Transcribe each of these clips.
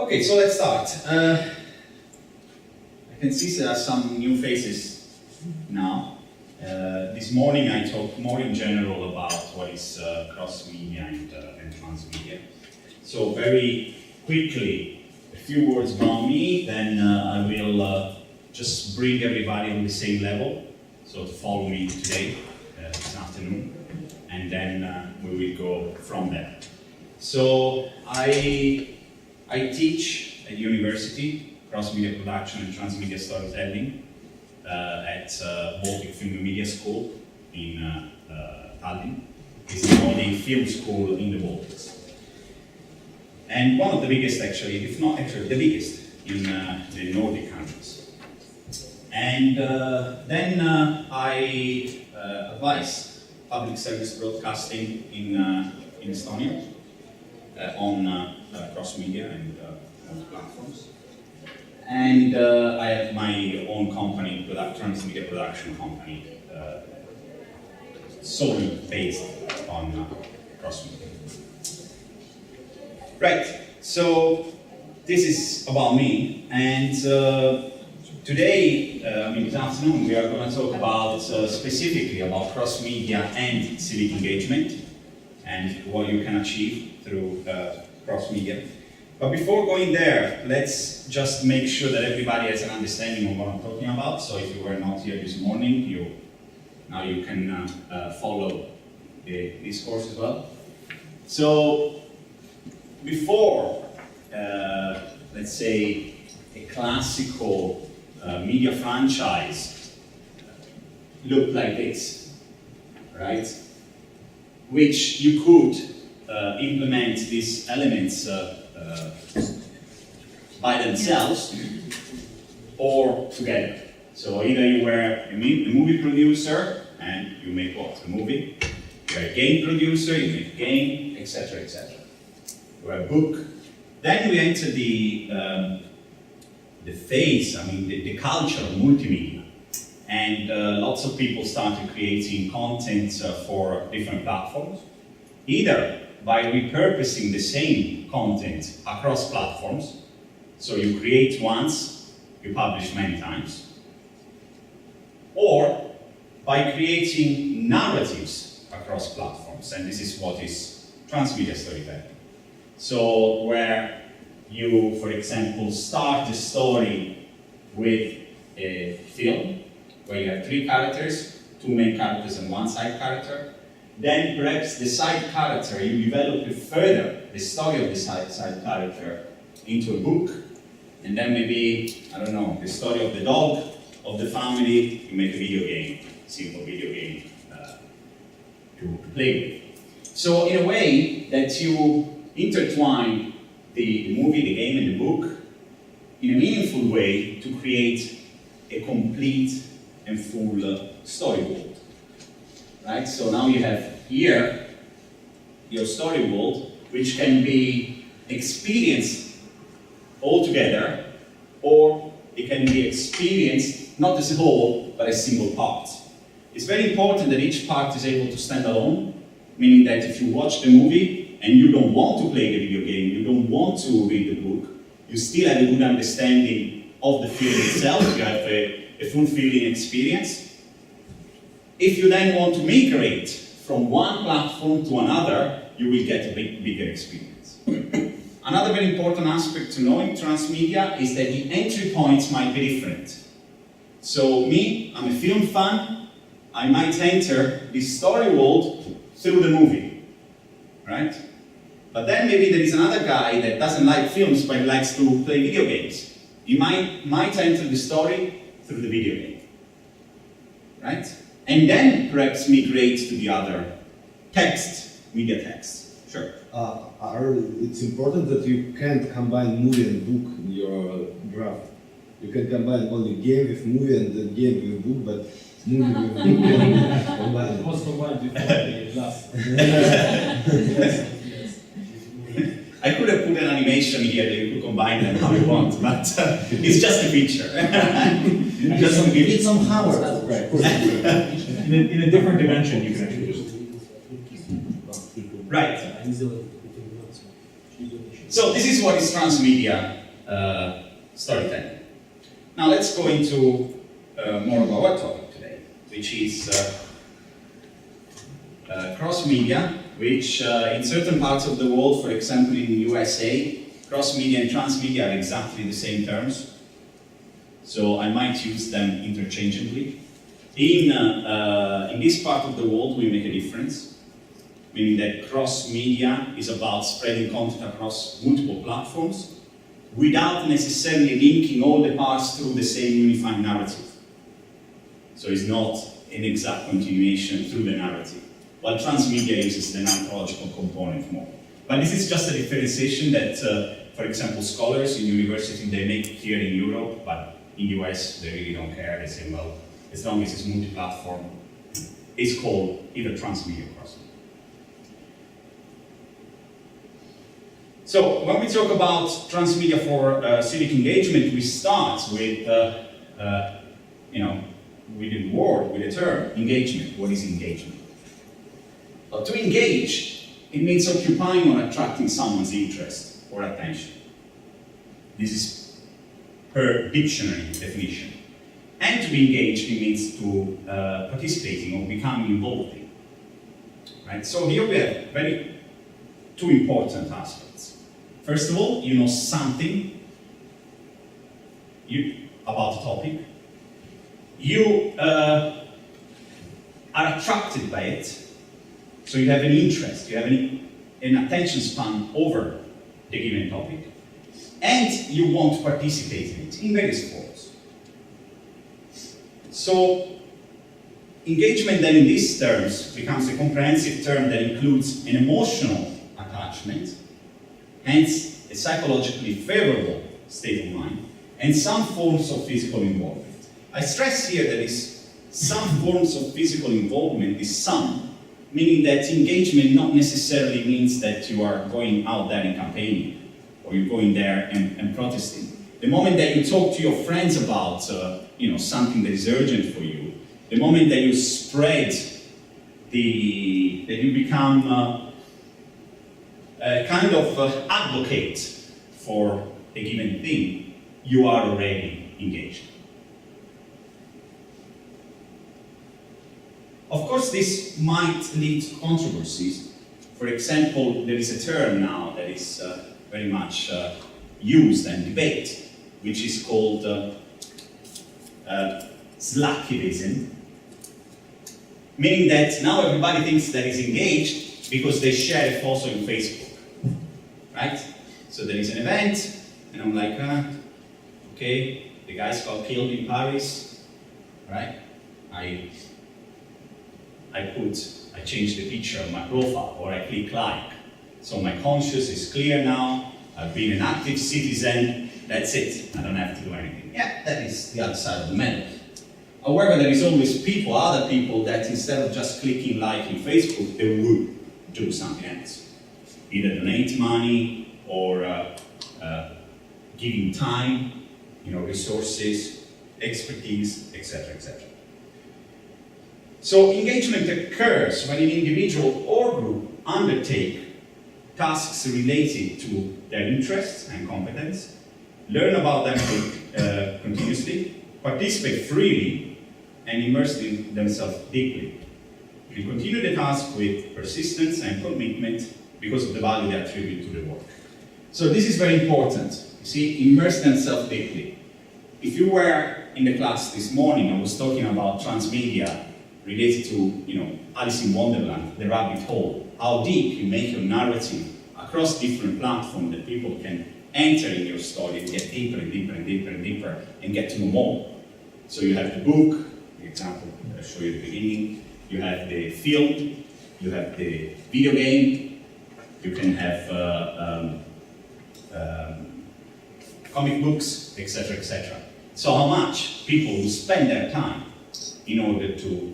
Okay, so let's start. I can see there are some new faces now. This morning I talked more in general about what is cross-media and transmedia. So very quickly, a few words about me, then I will just bring everybody on the same level, so to follow me today, this afternoon, and then we will go from there. So I teach at university cross-media production and transmedia storytelling at Baltic Film and Media School in Tallinn. It's the only film school in the Baltics. And one of the biggest, actually, if not actually the biggest, in the Nordic countries. And then I advise public service broadcasting in Estonia on cross-media and platforms. And I have my own company, transmedia production company, solely based on cross-media. Right, so this is about me, and today, this afternoon, we are going to talk about specifically about cross-media and civic engagement, and what you can achieve through cross-media. But before going there, let's just make sure that everybody has an understanding of what I'm talking about. So if you were not here this morning, now you can follow the discourse as well. So before, let's say, a classical media franchise looked like this, right? Which you could implement these elements by themselves or together. So either you were a movie producer and you make what? A movie. You're a game producer, you make a game, etc., etc. You're a book. Then we enter the phase, the culture of multimedia. And lots of people started creating content for different platforms, either by repurposing the same content across platforms. So you create once, you publish many times. Or by creating narratives across platforms, and this is what is transmedia storytelling. So where you, for example, start the story with a film, where you have 3 characters, 2 main characters and 1 side character. Then perhaps the side character, you develop it further, the story of the side character, into a book. And then maybe, I don't know, the story of the dog, of the family, you make a video game, simple video game to play with. So in a way that you intertwine the movie, the game, and the book in a meaningful way to create a complete and full story world. Right? So now you have here your story world, which can be experienced all together, or it can be experienced not as a whole, but as single part. It's very important that each part is able to stand alone, meaning that if you watch the movie and you don't want to play the video game, you don't want to read the book, you still have a good understanding of the film itself, you have a fulfilling experience. If you then want to migrate from one platform to another, you will get a bigger experience. Another very important aspect to know in transmedia is that the entry points might be different. So me, I'm a film fan, I might enter this story world through the movie, right? But then maybe there is another guy that doesn't like films but likes to play video games. He might enter the story through the video game, right? And then perhaps migrate to the other text, media text. Sure. It's important that you can't combine movie and book in your draft. You can combine only game with movie and the game with book, but movie with book can combine. It was combined before the last. I could have put an animation here that you could combine them how you want, but it's just a feature. You need some hardware. Right. In a different dimension, you can actually just. Right. So this is what is transmedia storytelling. Now let's go into more of our topic today, which is cross-media, which in certain parts of the world, for example in the USA, cross-media and transmedia are exactly the same terms. So I might use them interchangeably. In this part of the world, we make a difference, meaning that cross-media is about spreading content across multiple platforms without necessarily linking all the parts through the same unifying narrative. So it's not an exact continuation through the narrative, while transmedia uses the anthropological component more. But this is just a differentiation that, for example, scholars in university, they make here in Europe, but in the US, they really don't care. They say, well, as long as it's multi-platform, it's called either transmedia or cross-media. So when we talk about transmedia for civic engagement, we start with, with the word, with the term, engagement. What is engagement? Well, to engage, it means occupying or attracting someone's interest or attention. This is per dictionary definition. And to be engaged, it means to participating or becoming involved in. Right? So here we have two important aspects. First of all, you know something about the topic. You are attracted by it, so you have an interest, you have an attention span over the given topic, and you want to participate in it in various forms. So, engagement then in these terms becomes a comprehensive term that includes an emotional attachment, hence a psychologically favorable state of mind, and some forms of physical involvement. I stress here that is some forms of physical involvement is some, meaning that engagement not necessarily means that you are going out there and campaigning, or you're going there and protesting. The moment that you talk to your friends about something that is urgent for you, the moment that you spread that you become a kind of advocate for a given thing, you are already engaged. Of course, this might lead to controversies. For example, there is a term now that is very much used and debated, which is called slacktivism, meaning that now everybody thinks that is engaged because they share a photo on Facebook, right? So there is an event, and I'm like, okay, the guys got killed in Paris, right? I change the picture of my profile, or I click like. So my conscience is clear now, I've been an active citizen, that's it, I don't have to do anything. Yeah, that is the other side of the medal. However, there is always other people that instead of just clicking like in Facebook, they would do something else. Either donate money, or giving time, resources, expertise, etc., etc. So engagement occurs when an individual or group undertake tasks related to their interests and competence, learn about them continuously, participate freely, and immerse themselves deeply. They continue the task with persistence and commitment because of the value they attribute to the work. So this is very important. You see, immerse themselves deeply. If you were in the class this morning, I was talking about transmedia related to, Alice in Wonderland, the rabbit hole. How deep you make your narrative across different platforms that people can enter in your story and get deeper and deeper and deeper and deeper and get to know more. So you have the book, the example I showed you at the beginning. You have the film, you have the video game, you can have comic books, etc., etc. So how much people will spend their time in order to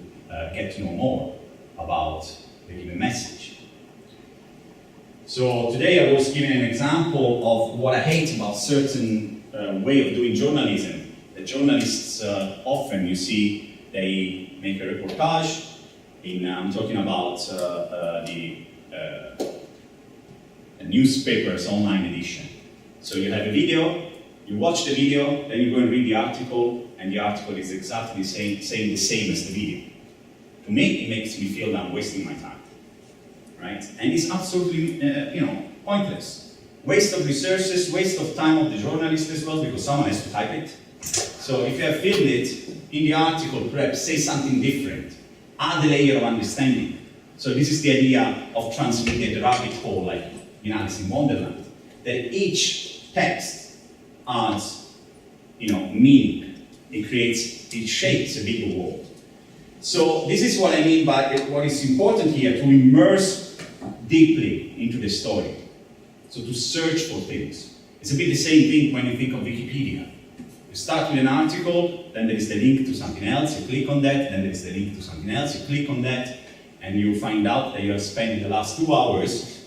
get to know more about the given message. So today I was giving an example of what I hate about certain way of doing journalism. The journalists often, you see, they make a reportage. I'm talking about a newspaper's online edition. So you have a video, you watch the video, then you go and read the article, and the article is exactly saying the same as the video. To me, it makes me feel that I'm wasting my time, right? And it's absolutely, pointless. Waste of resources, waste of time of the journalist as well, because someone has to type it. So if you have filled it in the article, perhaps say something different, add a layer of understanding. So this is the idea of transmedia, the rabbit hole, like in Alice in Wonderland, that each text adds, meaning. It shapes a bigger world. So this is what I mean by what is important here, to immerse deeply into the story. So to search for things. It's a bit the same thing when you think of Wikipedia. You start with an article, then there is the link to something else, you click on that, then there is the link to something else, you click on that, and you find out that you have spent the last 2 hours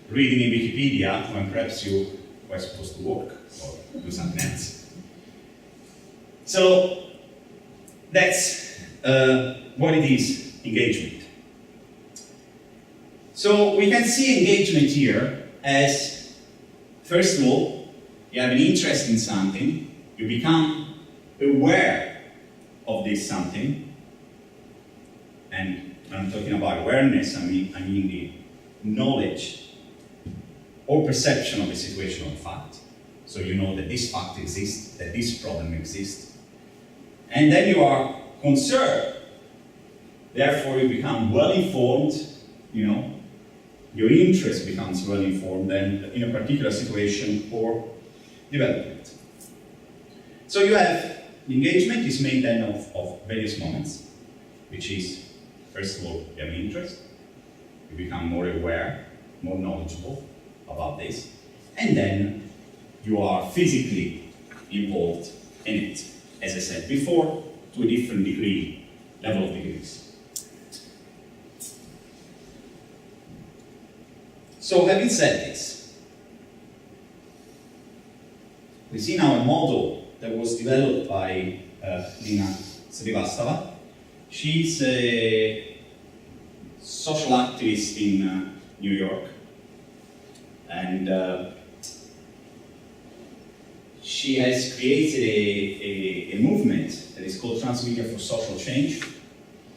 reading in Wikipedia when perhaps you were supposed to work or do something else. So that's what it is, engagement. So we can see engagement here as, first of all, you have an interest in something, you become aware of this something, and when I'm talking about awareness, I mean the knowledge or perception of a situation or fact. So you know that this fact exists, that this problem exists. And then you are concerned. Therefore you become well-informed, your interest becomes well-informed and in a particular situation or development. So you have, engagement is made then of various moments, which is, first of all, you have an interest, you become more aware, more knowledgeable about this, and then you are physically involved in it, as I said before, to a different degree, level of degrees. So having said this, we see now a model that was developed by Lina Srivastava. She's a social activist in New York, and she has created a movement that is called Transmedia for Social Change.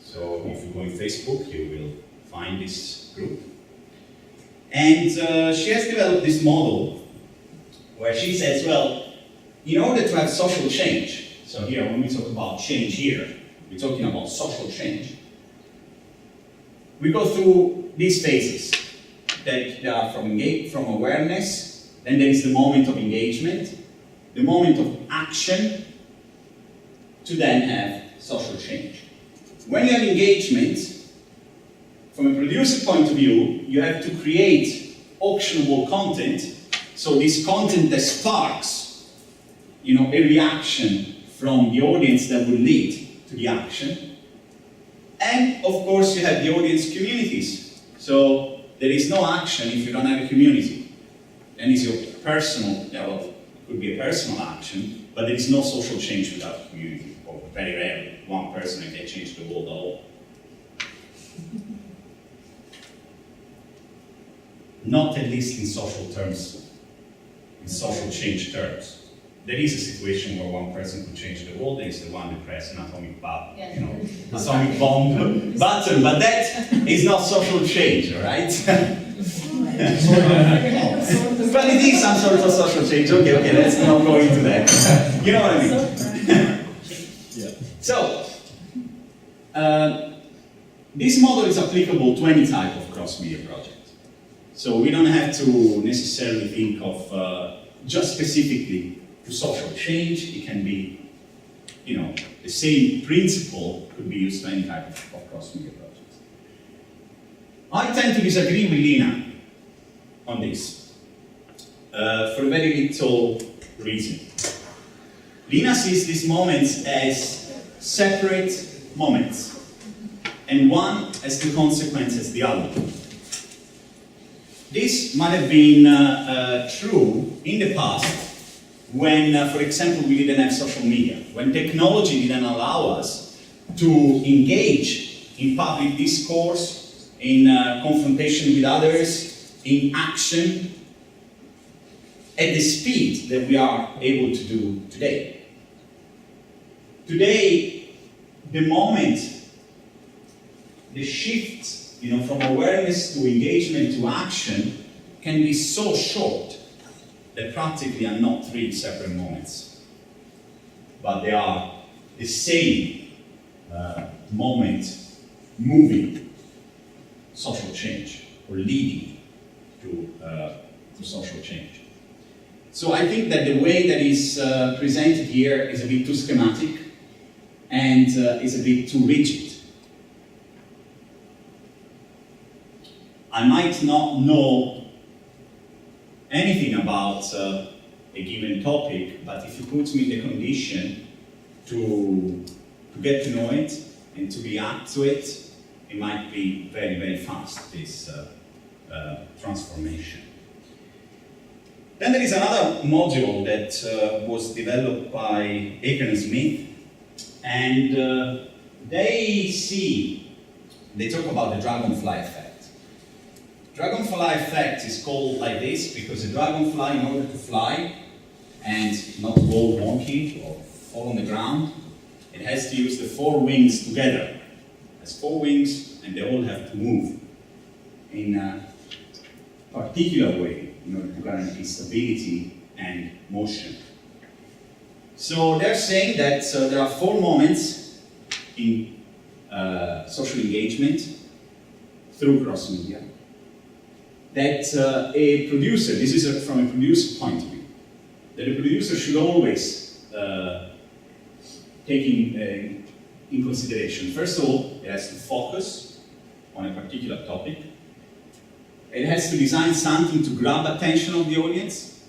So if you go on Facebook, you will find this group. And she has developed this model where she says, well, in order to have social change, so here when we talk about change here, we're talking about social change, we go through these phases that are from awareness, then there is the moment of engagement, the moment of action, to then have social change. When you have engagement, from a producer point of view, you have to create actionable content, so this content that sparks a reaction from the audience that will lead to the action. And of course you have the audience communities. So there is no action if you don't have a community. And it's your personal, it could be a personal action, but there is no social change without a community, or very rarely. One person can change the world at all. Not at least in social terms, in social change terms. There is a situation where one person could change the world. There is the one that press an atomic bomb, atomic bomb button, but that is not social change, all right? But it is some sort of social change. Okay, let's not go into that. You know what I mean? Yeah. So, this model is applicable to any type of cross-media project. So we don't have to necessarily think of just specifically to social change. It can be, the same principle could be used for any type of cross-media projects. I tend to disagree with Lina on this, for a very little reason. Lina sees these moments as separate moments, and one as the consequence as the other. This might have been true in the past when, for example, we didn't have social media, when technology didn't allow us to engage in public discourse, in confrontation with others, in action at the speed that we are able to do today. Today, the moment, the shift, from awareness to engagement to action can be so short that practically are not three separate moments, but they are the same moment moving social change or leading to social change. So I think that the way that is presented here is a bit too schematic and is a bit too rigid. I might not know anything about a given topic, but if you put me in the condition to get to know it and to react to it, it might be very, very fast, this transformation. Then there is another module that was developed by Aker and Smith, and they talk about the dragonfly effect. Dragonfly effect is called like this because a dragonfly, in order to fly and not roll wonky or fall on the ground, it has to use the four wings together. It has four wings and they all have to move in a particular way in order to guarantee stability and motion. So they're saying that there are four moments in social engagement through cross-media that a producer, this is from a producer point of view, that a producer should always take in consideration. First of all, it has to focus on a particular topic. It has to design something to grab attention of the audience.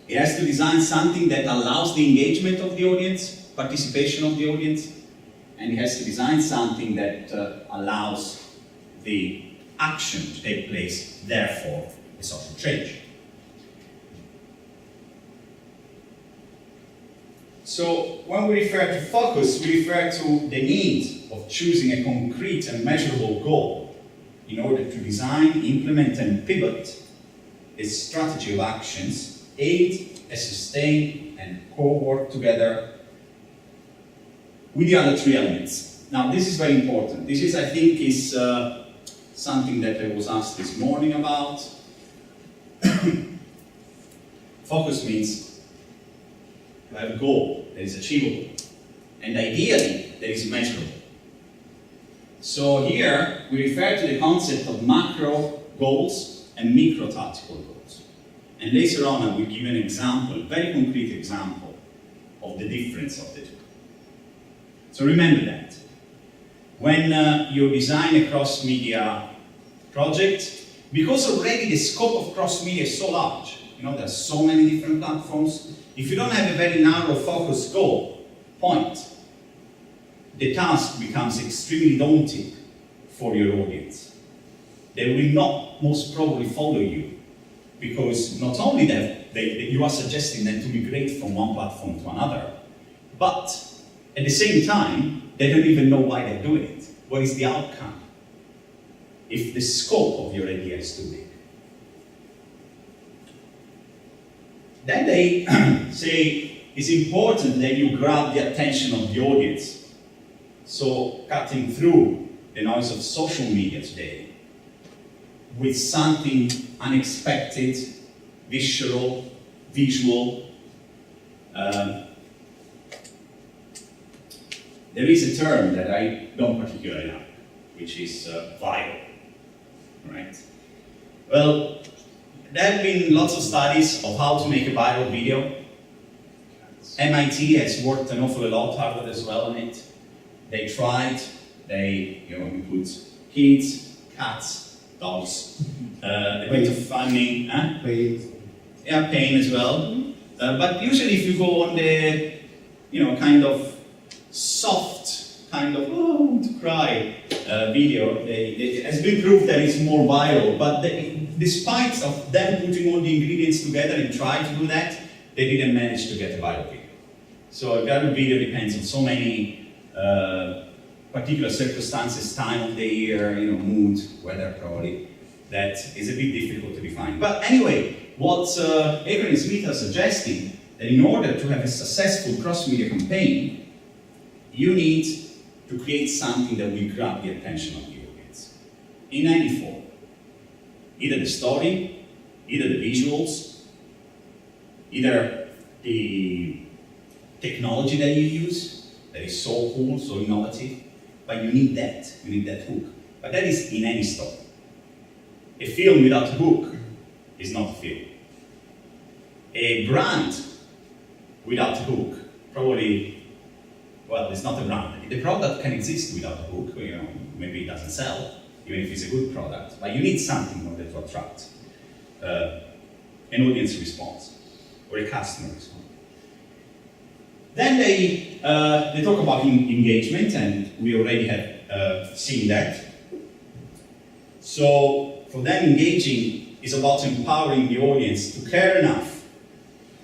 It has to design something that allows the engagement of the audience, participation of the audience, and it has to design something that allows the action to take place, therefore, a social change. So, when we refer to focus, we refer to the need of choosing a concrete and measurable goal in order to design, implement, and pivot a strategy of actions, aid, sustain, and co-work together with the other three elements. Now, this is very important. This is, I think, is something that I was asked this morning about. Focus means to have a goal that is achievable, and ideally, that is measurable. So here, we refer to the concept of macro goals and micro tactical goals. And later on, I will give an example, a very concrete example, of the difference of the two. So remember that. When you design a cross-media project, because already the scope of cross-media is so large, there are so many different platforms, if you don't have a very narrow focus goal point, the task becomes extremely daunting for your audience. They will not most probably follow you, because not only that you are suggesting them to migrate from one platform to another, but at the same time, they don't even know why they're doing it. What is the outcome if the scope of your idea is too big? Then they say it's important that you grab the attention of the audience. So cutting through the noise of social media today with something unexpected, visual. There is a term that I don't particularly like, which is viral, right? Well, there have been lots of studies of how to make a viral video. MIT has worked an awful lot, Harvard as well on it. They tried, we put kids, cats, dogs, a bit of funny, pain as well. But usually if you go on the, kind of soft, to cry video, it has been proved that it's more viral, but despite of them putting all the ingredients together and trying to do that, they didn't manage to get a viral video. So a viral video depends on so many particular circumstances, time of the year, mood, weather probably, that is a bit difficult to define. But anyway, what Aker and Smith are suggesting, that in order to have a successful cross-media campaign, you need to create something that will grab the attention of the audience in any form. Either the story, either the visuals, either the technology that you use, that is so cool, so innovative, but you need that hook. But that is in any story. A film without a hook is not a film. A brand without a hook, probably, well, it's not a brand. The product can exist without a hook, maybe it doesn't sell, even if it's a good product, but you need something in order to attract an audience response, or a customer response. Then they talk about engagement, and we already have seen that. So for them, engaging is about empowering the audience to care enough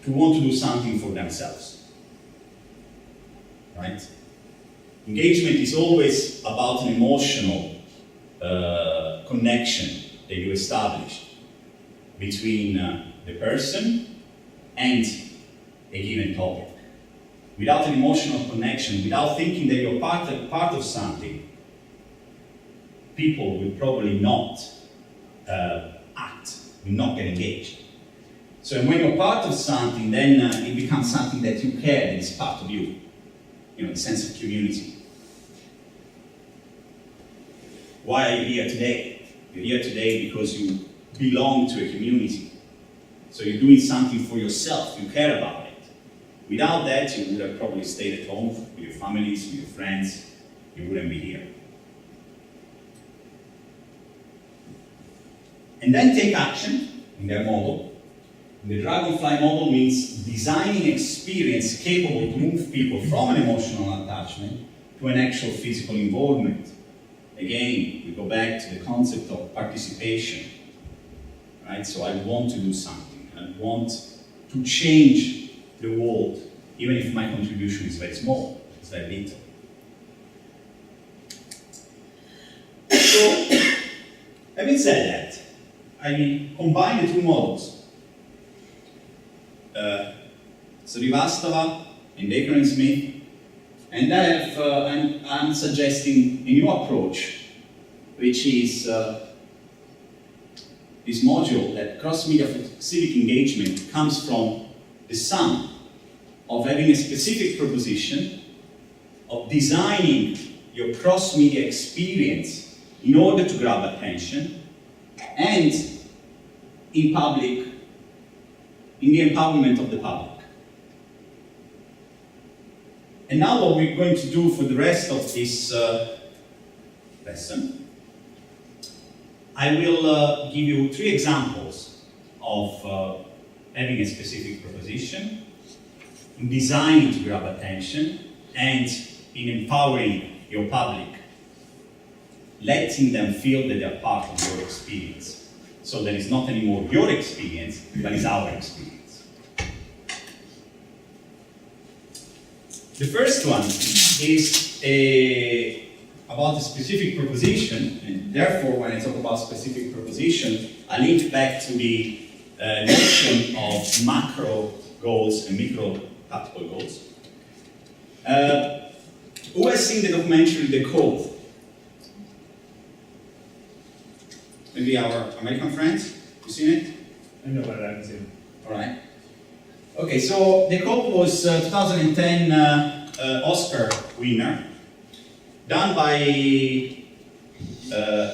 to want to do something for themselves, right? Engagement is always about an emotional connection that you establish between the person and a given topic. Without an emotional connection, without thinking that you're part of something, people will probably not act, will not get engaged. So when you're part of something, then it becomes something that you care, that is part of you. The sense of community. Why are you here today? You're here today because you belong to a community. So you're doing something for yourself, you care about it. Without that, you would have probably stayed at home with your families, with your friends. You wouldn't be here. And then take action in their model. The Dragonfly model means designing experience capable to move people from an emotional attachment to an actual physical involvement. Again, we go back to the concept of participation, right? So I want to do something. I want to change the world, even if my contribution is very small, it's very little. So, having said that, I combine the two models. Srivastava and Aker and Smith, and I'm suggesting a new approach, which is this module that cross-media civic engagement comes from the sum of having a specific proposition, of designing your cross-media experience in order to grab attention, and in public, in the empowerment of the public. And now what we're going to do for the rest of this lesson, I will give you 3 examples of having a specific proposition, in designing to grab attention, and in empowering your public, letting them feel that they're part of your experience. So that it's not anymore your experience, but it's our experience. The first one is about a specific proposition, and therefore when I talk about specific proposition, I link back to the notion of macro goals and micro tactical goals. Who has seen the documentary The Code? Maybe our American friends? You seen it? I know about it, I haven't seen it. All right. Okay, so The Code was 2010 Oscar winner, done by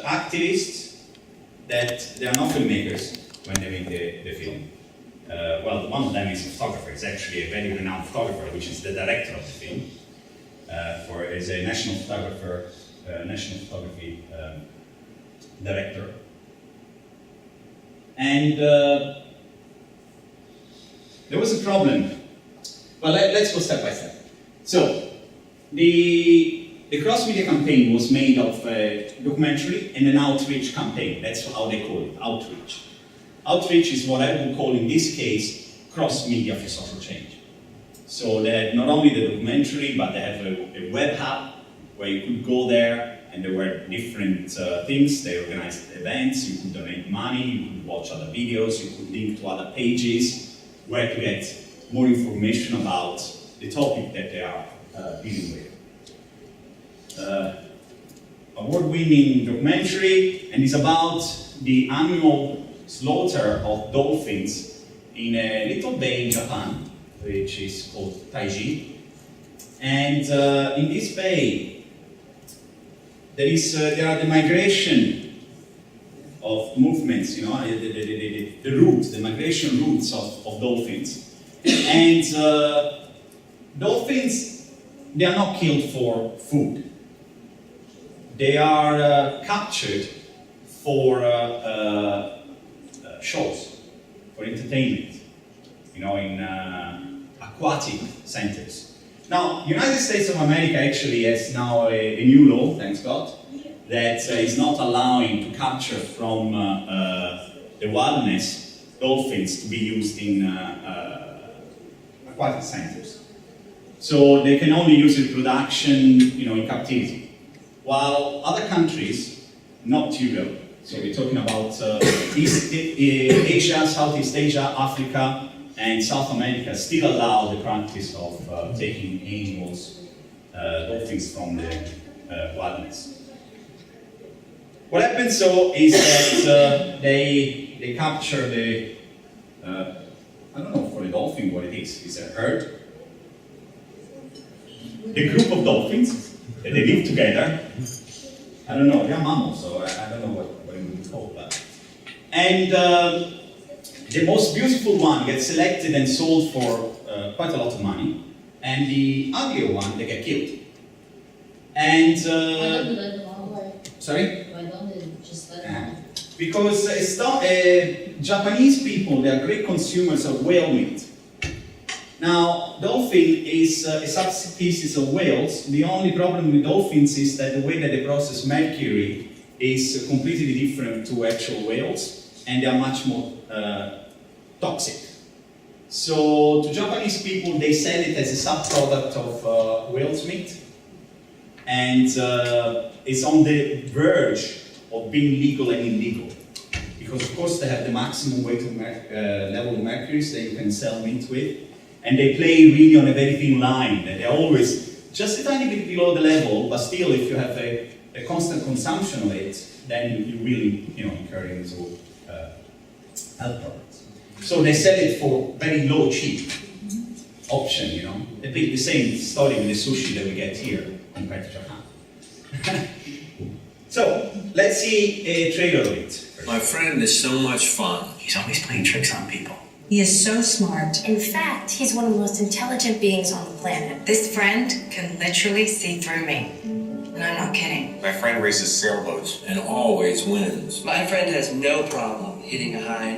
activists that they are not filmmakers when they make the film. Well, one of them is a photographer. It's actually a very renowned photographer, which is the director of the film. Is a national photographer, national photography director. And there was a problem. Well, let's go step by step. So, the cross-media campaign was made of a documentary and an outreach campaign. That's how they call it, outreach. Outreach is what I would call, in this case, cross-media for social change. So they have not only the documentary, but they have a web hub where you could go there and there were different things. They organized events, you could donate money, you could watch other videos, you could link to other pages where to get more information about the topic that they are dealing with. Award-winning documentary, and it's about the annual slaughter of dolphins in a little bay in Japan, which is called Taiji. And in this bay, there are the migration of movements, the routes, the migration routes of dolphins. And dolphins, they are not killed for food. They are captured for shows, for entertainment, in aquatic centers. Now, United States of America actually has now a new law, thanks God, that is not allowing to capture from the wilderness dolphins to be used in aquatic centers. So they can only use it in production, in captivity. While other countries, not Europe, so we're talking about Asia, Southeast Asia, Africa, and South America, still allow the practice of taking animals, dolphins from the wilderness. What happens so is that they capture the, I don't know for the dolphin what it is. It's a herd. The group of dolphins, that they live together. I don't know, they're mammals, so I don't know what it would call that. And the most beautiful one gets selected and sold for quite a lot of money, and the uglier one, they get killed. And Why don't you let them all away? sorry? Why don't they just let them all? Because it's not, Japanese people, they are great consumers of whale meat. Now, dolphin is a subspecies of whales. The only problem with dolphins is that the way that they process mercury is completely different to actual whales, and they are much more toxic. So, to Japanese people, they sell it as a subproduct of whale's meat, and it's on the verge of being legal and illegal. Because, of course, they have the maximum weight of level of mercury that you can sell meat with. And they play really on a very thin line. They're always just a tiny bit below the level, but still, if you have a constant consumption of it, then you really, incur into health problems. So they sell it for very low, cheap option. A bit the same story with the sushi that we get here compared to Japan. So let's see a trailer of it. My friend is so much fun. He's always playing tricks on people. He is so smart. In fact, he's one of the most intelligent beings on the planet. This friend can literally see through me. And I'm not kidding. My friend races sailboats and always wins. My friend has no problem hitting a high.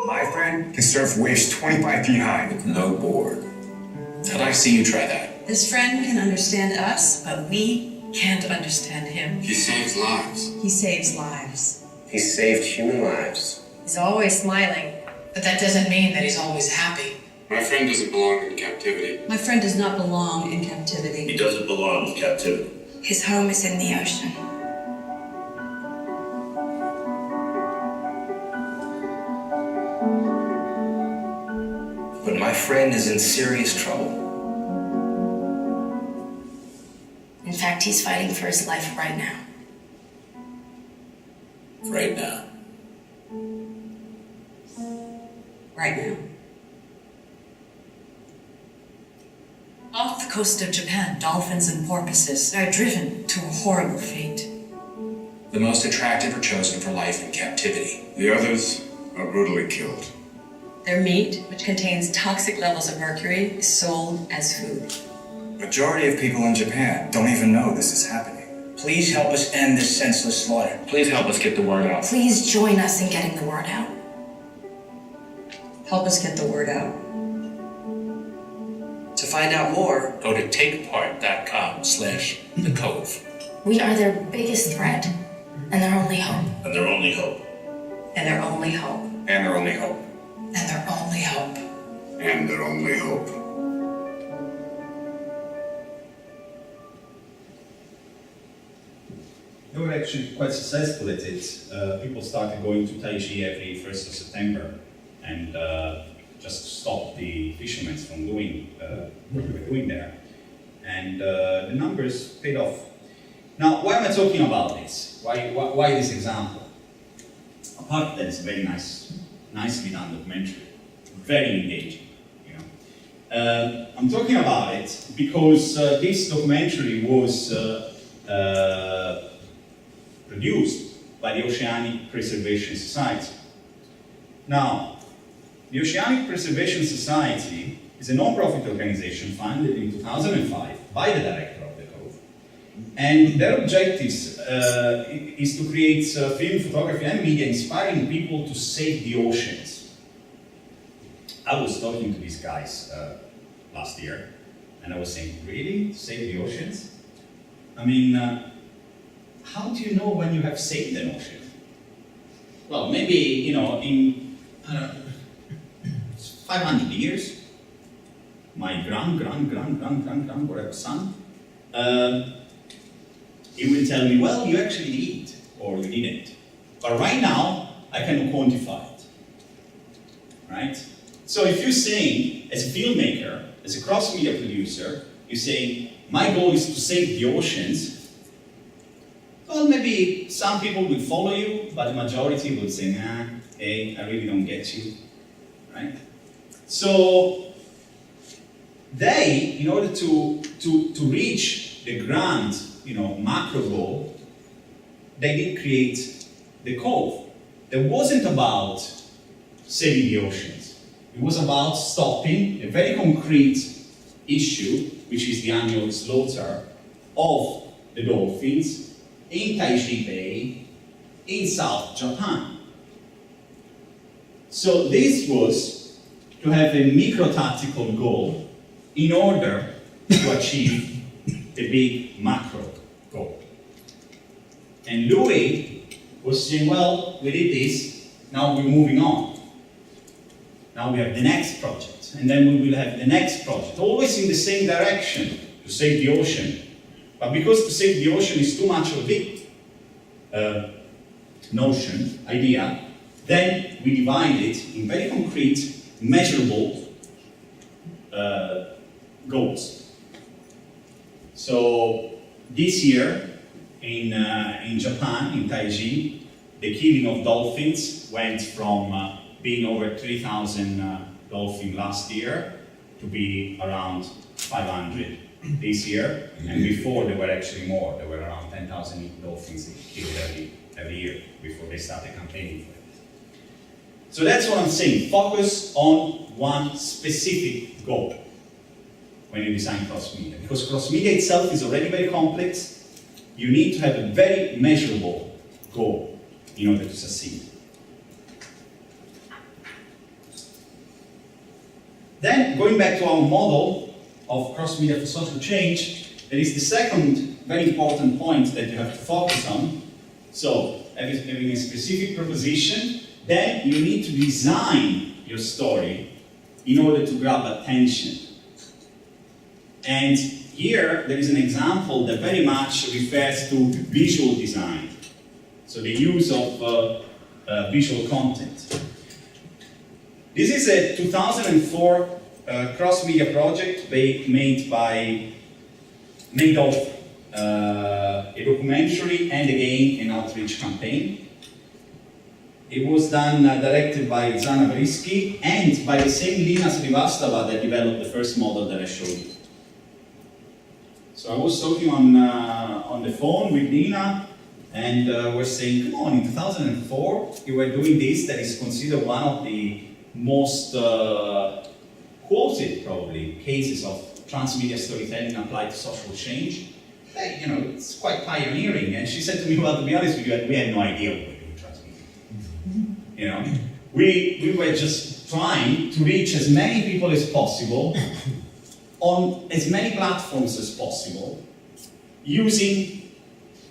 My friend can surf waves 25 feet high. With no board. I'd like to see you try that. This friend can understand us, but we can't understand him. He saves lives. He saves lives. He saved human lives. He's always smiling. But that doesn't mean that he's always happy. My friend doesn't belong in captivity. My friend does not belong in captivity. He doesn't belong in captivity. His home is in the ocean. But my friend is in serious trouble. In fact, he's fighting for his life right now. Right now. Right now. Off the coast of Japan, dolphins and porpoises are driven to a horrible fate. The most attractive are chosen for life in captivity. The others are brutally killed. Their meat, which contains toxic levels of mercury, is sold as food. Majority of people in Japan don't even know this is happening. Please help us end this senseless slaughter. Please help us get the word out. Please join us in getting the word out. Help us get the word out. To find out more, Go to takepart.com/the cove. We are their biggest threat and their only hope. And their only hope. And their only hope. And their only hope. And their only hope. And their only hope. they were actually quite successful at it. People started going to Taiji every 1st of September and just stopped the fishermen from doing what they were doing there. And the numbers paid off. Now, why am I talking about this? Why this example? Apart that it's a very nicely done documentary, very engaging. You know, I'm talking about it because this documentary was produced by the Oceanic Preservation Society. Now, the Oceanic Preservation Society is a non-profit organization founded in 2005 by the director of the Cove. And their objectives is to create film, photography and media inspiring people to save the oceans. I was talking to these guys last year and I was saying, really? Save the oceans? I mean, how do you know when you have saved an ocean? Well, maybe, you know, in, I don't know, 500 years, my whatever son, he will tell me, well, you actually did, or you didn't. But right now, I can quantify it, right? So if you're saying, as a filmmaker, as a cross-media producer, you're saying, my goal is to save the oceans, well, maybe some people will follow you, but the majority will say, nah, hey, I really don't get you, right? So, they, in order to reach the grand, you know, macro goal, they did create the Cove. It wasn't about saving the oceans. It was about stopping a very concrete issue, which is the annual slaughter of the dolphins in Taiji Bay, in South Japan. So this was to have a micro-tactical goal in order to achieve the big macro goal. And Louis was saying, well, we did this, now we're moving on. Now we have the next project, and then we will have the next project, always in the same direction, to save the ocean. But because to save the ocean is too much of a big idea, then we divide it in very concrete, measurable goals. So this year in Japan, in Taiji, the killing of dolphins went from being over 3,000 dolphins last year to be around 500 this year, and before there were actually more. There were around 10,000 dolphins killed every year before they started campaigning for it. So that's what I'm saying. Focus on one specific goal when you design cross-media. Because cross-media itself is already very complex, you need to have a very measurable goal in order to succeed. Then, going back to our model of cross-media for social change, there is the second very important point that you have to focus on. So, having a specific proposition, then you need to design your story in order to grab attention. And here, there is an example that very much refers to visual design. So the use of visual content. This is a 2004 cross-media project made of a documentary and again an outreach campaign. It was done, directed by Zana Brisky and by the same Lina Srivastava that developed the first model that I showed you. So I was talking on the phone with Lina, and we're saying, come on, in 2004, you were doing this that is considered one of the most quoted, probably, cases of transmedia storytelling applied to social change. Hey, you know, it's quite pioneering. And she said to me, well, to be honest with you, we had no idea what we were doing transmedia. You know, we were just trying to reach as many people as possible on as many platforms as possible using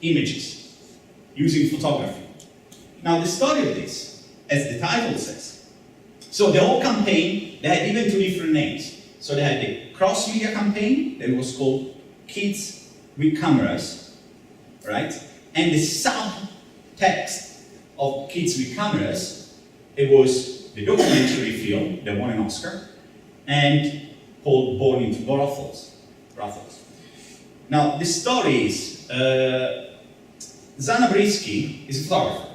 images, using photography. Now, the story of this, as the title says, so the whole campaign, they had even 2 different names. So they had the cross-media campaign that was called Kids with Cameras, right? And the subtext of Kids with Cameras, it was the documentary film that won an Oscar, and called Born into Brothels. Now, the story is, Zana Brisky is a photographer.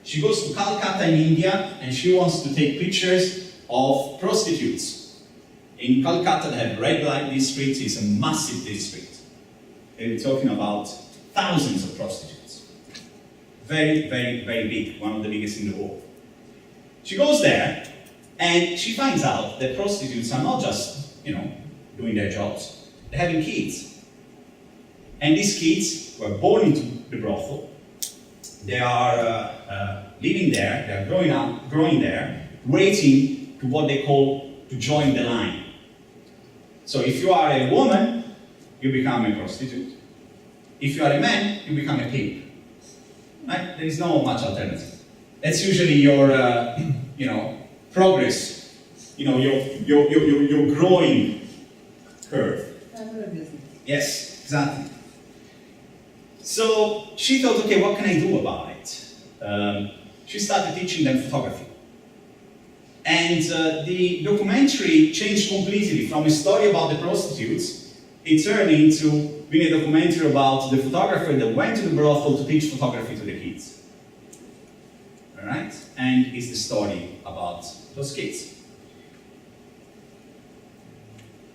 She goes to Calcutta in India, and she wants to take pictures of prostitutes. In Calcutta, they have red light district. It's a massive district. And we're talking about thousands of prostitutes. Very, very, very big, one of the biggest in the world. She goes there, and she finds out that prostitutes are not just, doing their jobs. They're having kids. And these kids were born into the brothel. They are living there, they are growing there, waiting to what they call to join the line. So if you are a woman, you become a prostitute. If you are a man, you become a pimp. Right? There is no much alternative. That's usually your, progress, your growing curve. Yes, exactly. So she thought, okay, what can I do about it? She started teaching them photography. And the documentary changed completely from a story about the prostitutes. It turned into being a documentary about the photographer that went to the brothel to teach photography to the kids. All right? And it's the story about those kids.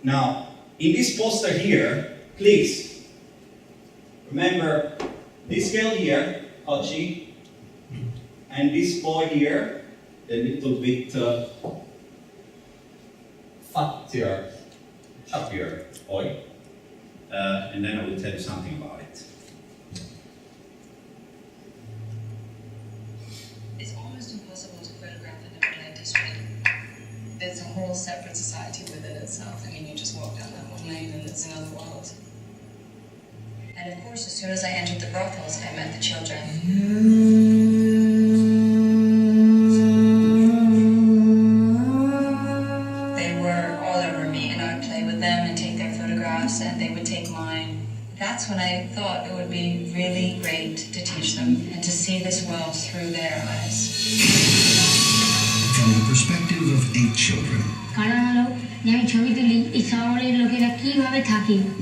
Now, in this poster here, please, remember this girl here, Hachi, and this boy here, a little bit chubbier boy. And then I will tell you something about it. It's almost impossible to photograph in the red light district. There's a whole separate society within itself. I mean, you just walk down that one lane and it's another world. And of course, as soon as I entered the brothels, I met the children. They were all over me, and I would play with them and take their photographs, and they would take mine. That's when I thought it would be really great to teach them and to see this world through their eyes. From the perspective of 8 children,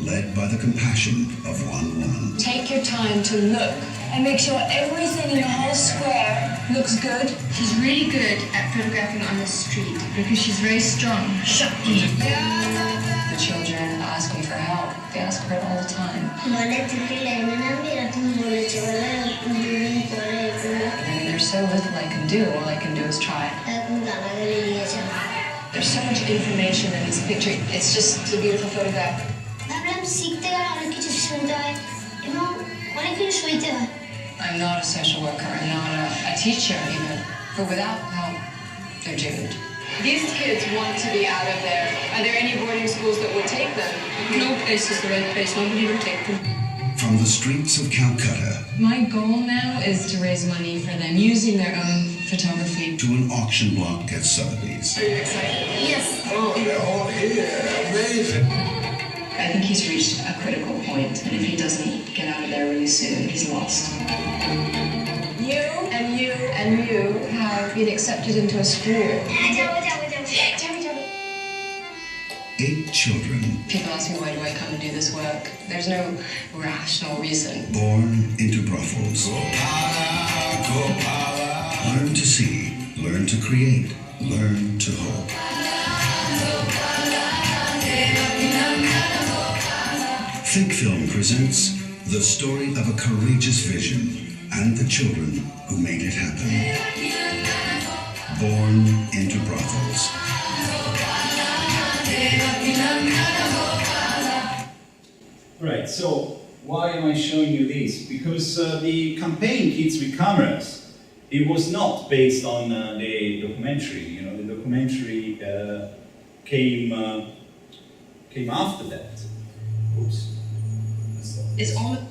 led by the compassion of one woman. Take your time to look and make sure everything in the whole square looks good. She's really good at photographing on the street because she's very strong. The children ask me for help. They ask for it all the time. There's so little I can do. All I can do is try. There's so much information in this picture. It's just a beautiful photograph. I'm not a social worker. I'm not a teacher even. But without help, they're doomed. These kids want to be out of there. Are there any boarding schools that would take them? No place is the right place. Nobody would take them. From the streets of Calcutta. My goal now is to raise money for them using their own photography. To an auction block at Sotheby's. Are you excited? Yes. Oh, they're all here. Amazing. I think he's reached a critical point, and if he doesn't get out of there really soon, he's lost. You and you and you have been accepted into a school. 8 children. People ask me, why do I come and do this work? There's no rational reason. Born into brothels. Learn to see, learn to create, learn to hope. Think Film presents the story of a courageous vision and the children who made it happen. Born into brothels. Right, so why am I showing you this? Because the campaign Kids with Cameras, it was not based on the documentary. The documentary came after that. Oops. It's almost...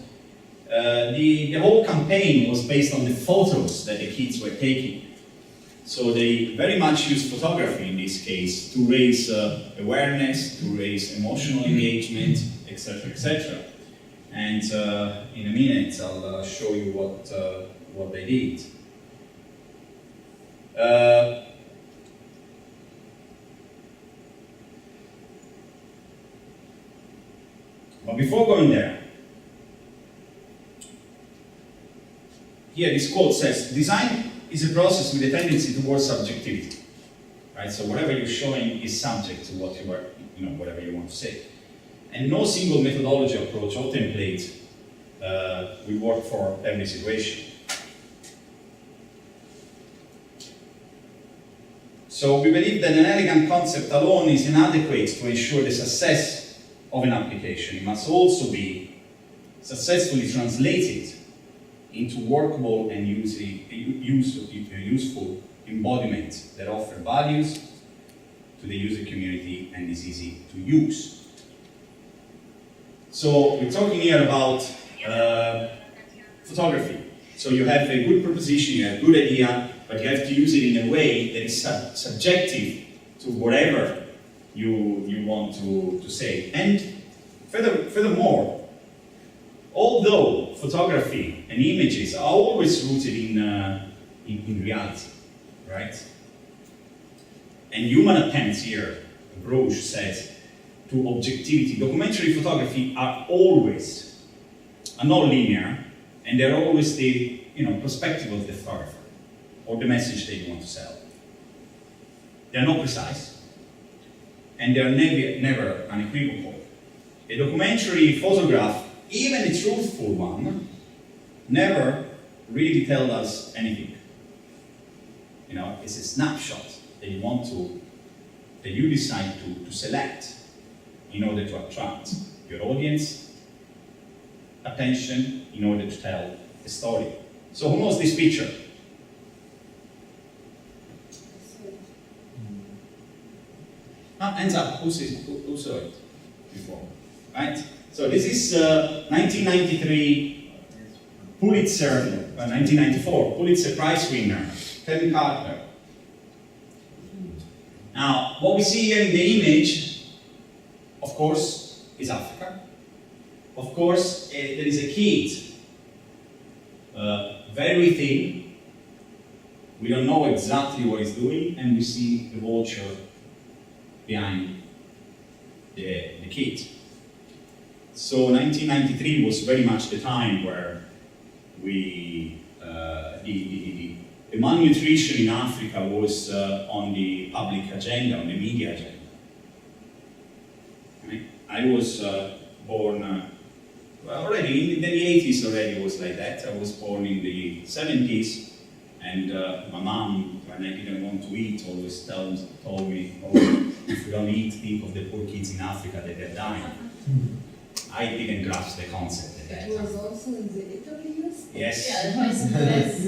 The whole campaign was based on the photos that the kids were taking. So they very much used photography in this case to raise awareness, to raise emotional engagement, etc., etc. And in a minute, I'll show you what they did. But before going there, here this quote says, design is a process with a tendency towards subjectivity. Right? So whatever you're showing is subject to what you are, whatever you want to say. And no single methodology approach or template will work for every situation. So we believe that an elegant concept alone is inadequate to ensure the success of an application. It must also be successfully translated into workable and useful embodiment that offer values to the user community and is easy to use. So we're talking here about photography. So you have a good proposition, you have a good idea, but you have to use it in a way that is subjective to whatever you want to say. And furthermore, although photography and images are always rooted in reality, right? And human attempts here, Broch says, to objectivity. Documentary photography are not linear, and they're always the perspective of the photographer or the message they want to sell. They're not precise, and they're never unequivocal. A documentary photograph, even a truthful one, never really tells us anything. It's a snapshot that you decide to select in order to attract your audience attention in order to tell a story. So who knows this picture? Hands up, who saw it before? Right? So this is 1993 Pulitzer, 1994 Pulitzer Prize winner, Kevin Carter. Now, what we see here in the image, of course, is Africa. Of course, there is a kid, very thin. We don't know exactly what he's doing, and we see the vulture behind the kid. So 1993 was very much the time where the malnutrition in Africa was on the public agenda, on the media agenda. Right? I was born already in the 80s. Already was like that. I was born in the 70s, and my mom, when I didn't want to eat, always told me, "Oh, if we don't eat, think of the poor kids in Africa that they're dying." I didn't grasp the concept at that time. It was also in the Italy, yes?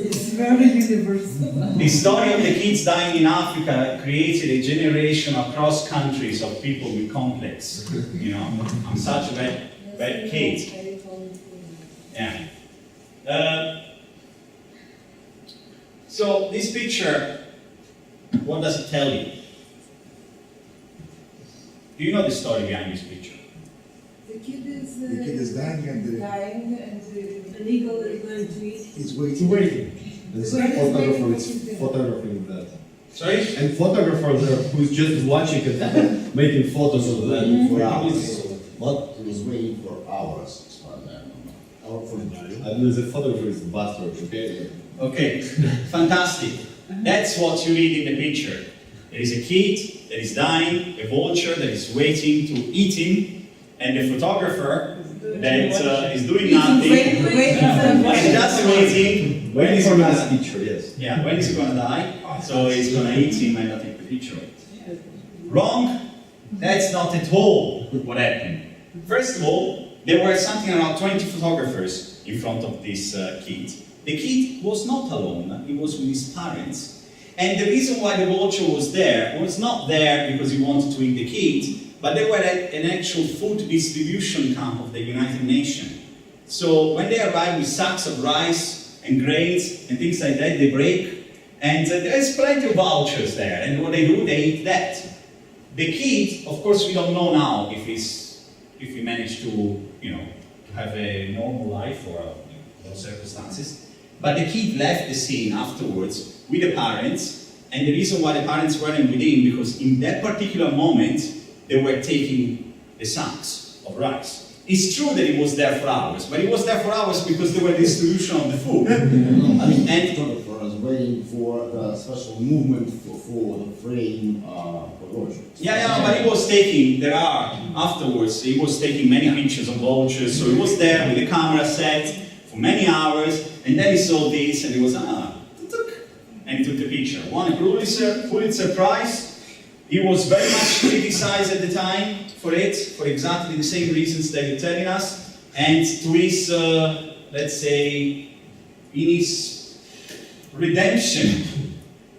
It's very universal. The story of the kids dying in Africa created a generation across countries of people with complex. I'm such a bad kid. Yeah. So this picture, what does it tell you? Do you know the story behind this picture? The kid is dying and the legal is going to eat. It's waiting. There's a photographer is photographing that. Sorry? And photographer there who's just watching it and making photos of that for hours. What? He was waiting for hours. I mean, the photographer is a bastard, okay? Okay, fantastic. That's what you read in the picture. There is a kid that is dying, a vulture that is waiting to eat him, and the photographer that is doing nothing, and just waiting. When is he gonna picture? Yes. Yeah, when is he gonna die? So he's gonna eat him and not take the picture of it. Wrong? That's not at all what happened. First of all, there were something around 20 photographers in front of this kid. The kid was not alone, he was with his parents. And the reason why the vulture was not there because he wanted to eat the kid, but they were at an actual food distribution camp of the United Nations. So when they arrive with sacks of rice and grains and things like that, they break, and there's plenty of vultures there, and what they do, they eat that. The kid, of course, we don't know now if he managed to, to have a normal life or those circumstances. But the kid left the scene afterwards with the parents, and the reason why the parents weren't with him, because in that particular moment, they were taking the sacks of rice. It's true that he was there for hours, but he was there for hours because there were distribution of the food. And photographers waiting for the special movement for the frame erosion. Yeah, but he was taking, afterwards, he was taking many pictures of vultures, so he was there with the camera set for many hours, and then he saw this, and he was, and he took the picture. Won a Pulitzer Prize. He was very much criticized at the time for it, for exactly the same reasons that you're telling us, and to his, let's say, in his redemption,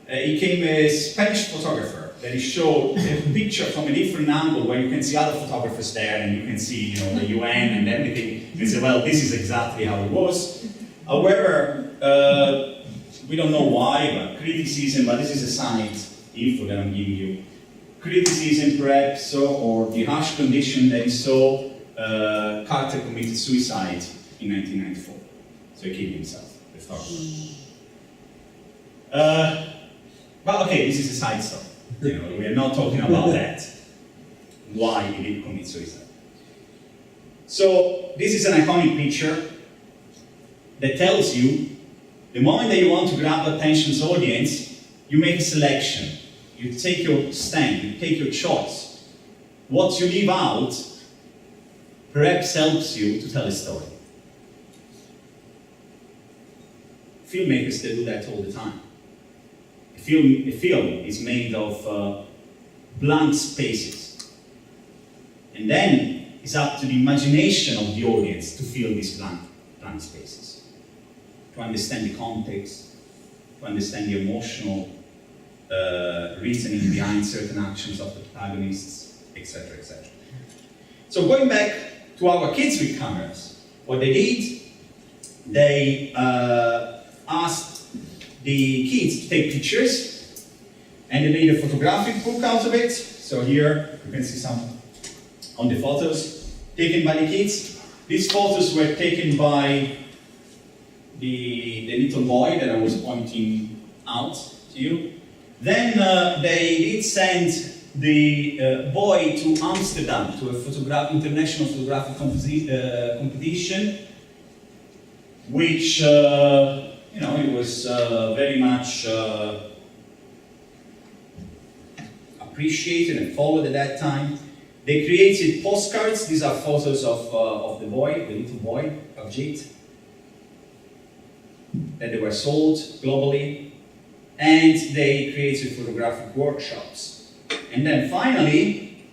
he became a Spanish photographer. That he showed a picture from a different angle where you can see other photographers there, and you can see, the UN and everything. You say, well, this is exactly how it was. However, we don't know why, but criticism, but this is a side info that I'm giving you. Criticism, perhaps, or the harsh condition that he saw, Carter committed suicide in 1994. So he killed himself, the photographer. But okay, this is a side story. We are not talking about that. Why he did commit suicide. So this is an iconic picture that tells you the moment that you want to grab attention's audience, you make a selection. You take your stand, you take your choice. What you leave out perhaps helps you to tell a story. Filmmakers, they do that all the time. A film is made of blank spaces. And then it's up to the imagination of the audience to fill these blank spaces. To understand the context, to understand the emotional reasoning behind certain actions of the protagonists, etc., etc. So going back to our kids with cameras, what they did, they asked the kids to take pictures, and they made a photographic book out of it. So here you can see some on the photos taken by the kids. These photos were taken by the little boy that I was pointing out to you. Then they did send the boy to Amsterdam to a international photographic competition, which it was very much appreciated and followed at that time. They created postcards. These are photos of the boy, the little boy, Abjit, that they were sold globally. And they created photographic workshops. And then finally,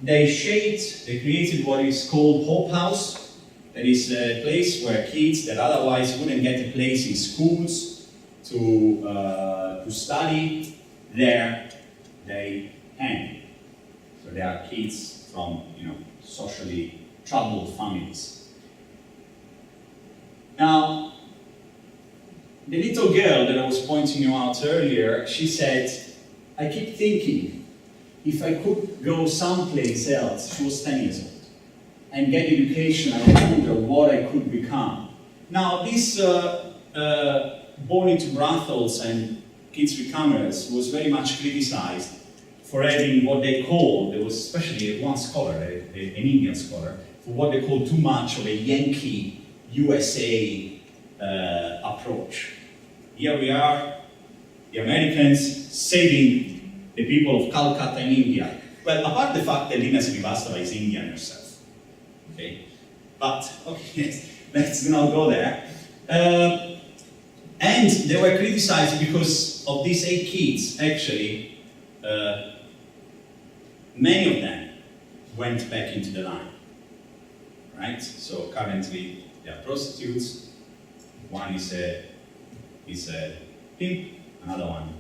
they created what is called Hope House. That is a place where kids that otherwise wouldn't get a place in schools to study, there they can. So there are kids from socially troubled families. Now, the little girl that I was pointing you out earlier, she said, I keep thinking, if I could go someplace else, she was 10 years old, and get education, I wonder what I could become. Now, this born into brothels and kids with cameras was very much criticized for having what they called, there was especially one scholar, an Indian scholar, for what they called too much of a Yankee USA approach. Here we are, the Americans saving the people of Calcutta in India. Well, apart the fact that Lina Srivastava is Indian herself, okay? But, okay, let's not go there. And they were criticized because of these 8 kids, actually, many of them went back into the line, right? So currently, they are prostitutes. One is a pimp, another one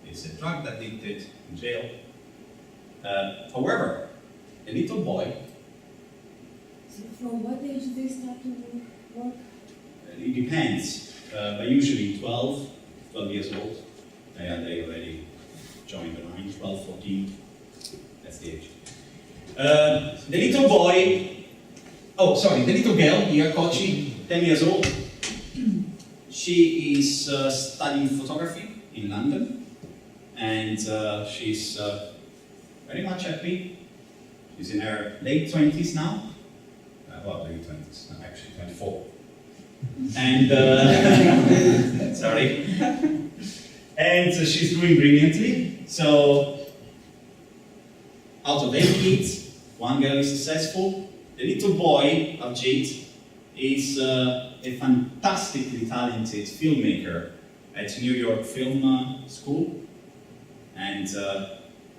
is a drug addicted in jail. However, a little boy. So from what age do they start to work? It depends, but usually 12 years old. They already joined the line, 12, 14, that's the age. The little boy, oh, sorry, the little girl here, Kochi, 10 years old. She is studying photography in London, and she's very much happy. She's in her late 20s now. Well, late 20s, no, actually 24. And, sorry. And she's doing brilliantly. So, out of 8 kids, 1 girl is successful. The little boy, Abjit, is a fantastically talented filmmaker at New York Film School. And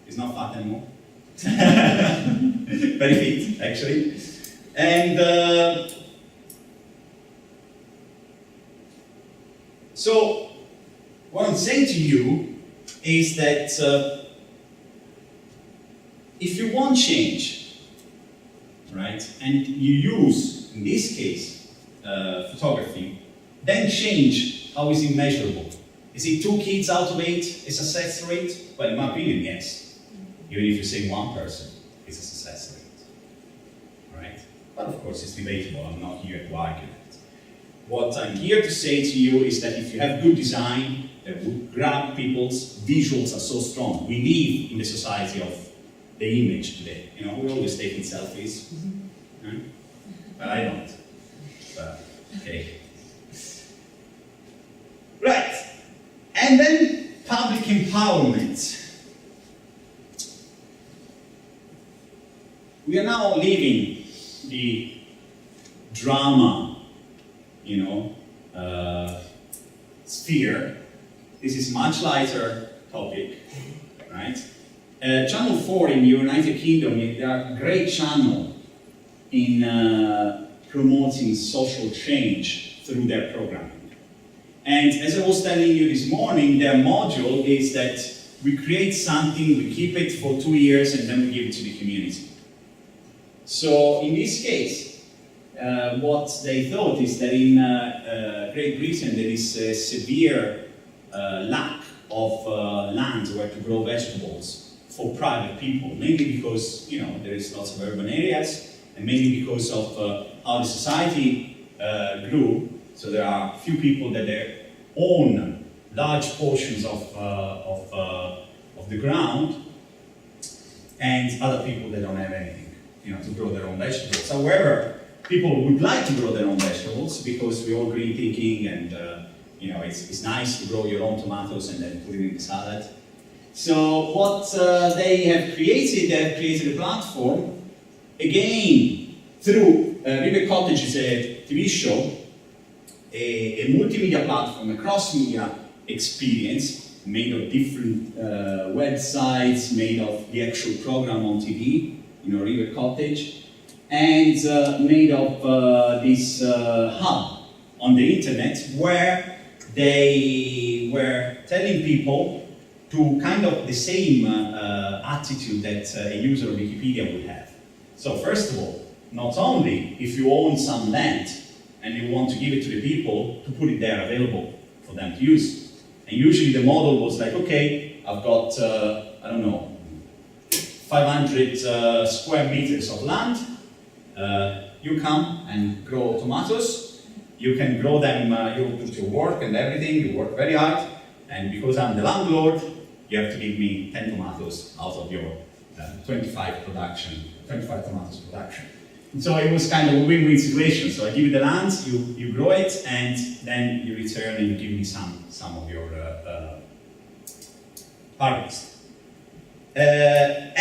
he's not fat anymore. Very fit, actually. And so, what I'm saying to you is that if you want change, right, and you use, in this case, photography, then change, how is it measurable? Is it 2 kids out of 8 a success rate? Well, in my opinion, yes. Even if you say 1 person, it's a success rate. Right? But of course, it's debatable. I'm not here to argue that. What I'm here to say to you is that if you have good design that would grab people's visuals are so strong. We live in the society of the image today. You know, we're always taking selfies. Right? But I don't. But, okay. Right. And then public empowerment. We are now leaving the drama, sphere. This is much lighter topic, right? Channel 4 in the United Kingdom, they are a great channel in promoting social change through their programming. And as I was telling you this morning, their module is that we create something, we keep it for 2 years, and then we give it to the community. So in this case, what they thought is that in Great Britain there is a severe lack of land where to grow vegetables for private people, mainly because there is lots of urban areas, and mainly because of how the society grew. So there are few people that they own large portions of the ground, and other people that don't have anything, to grow their own vegetables. However, people would like to grow their own vegetables because we're all green thinking, and it's nice to grow your own tomatoes and then put it in the salad. So what they have created a platform, again, through River Cottage is a TV show, a multimedia platform, a cross-media experience made of different websites, made of the actual program on TV, River Cottage, and made of this hub on the internet where they were telling people to kind of the same attitude that a user of Wikipedia would have. So first of all, not only if you own some land and you want to give it to the people, to put it there available for them to use. And usually the model was like, okay, I've got, 500 square meters of land. You come and grow tomatoes. You can grow them, you put your work and everything, you work very hard. And because I'm the landlord, you have to give me 10 tomatoes out of your 25 tomatoes production. So it was kind of a win-win situation. So I give you the land, you grow it, and then you return and you give me some of your harvest. And